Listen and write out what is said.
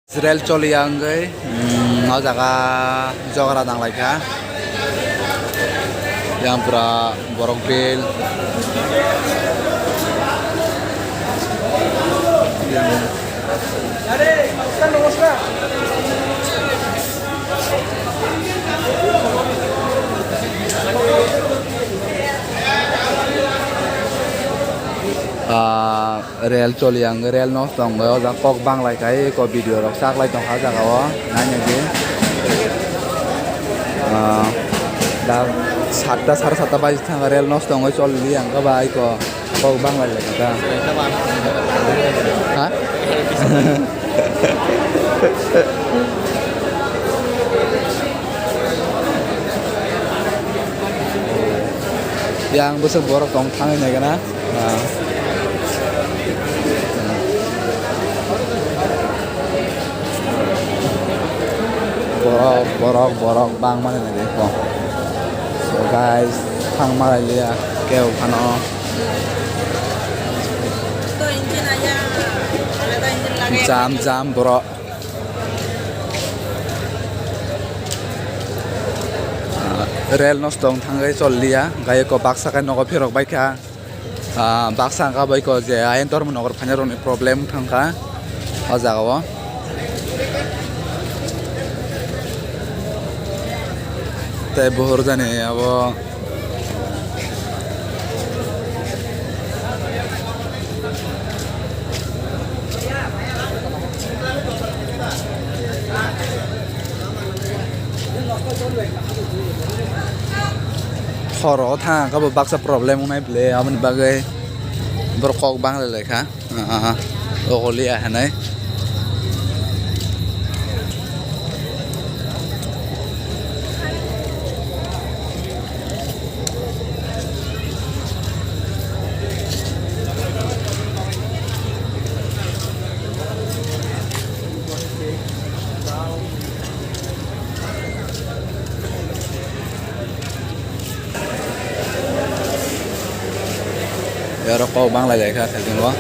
Israel cholianggai o jaga jogara nanglaika yang pura borok bil yang real choliang real no tong go da kok bang lai kai ko video rok sak lai tong ha jaga o nanya ge da 7টা 7:30 বাজে থাকা rail নষ্ট হয়ে চললি আঙ্কা by কো বাংলা লেখা হ্যাঁ yang besar borok tong tangan ya kana borok bang mana nih kok so guys thang marai liya keo khano to engine aja ada engine lagi jam borok rel nostong thangai cholliya gai ko baksa ka nogo phirok baikha baksa ka bai ko je ayen tor nogor phanyaron problem thangka o jagao tai bohor jani abo khoro thang ka baksa problem unai ble amun bagai berkok bang le kha ogoli ahanai ya rokok bang lại kha thấy không có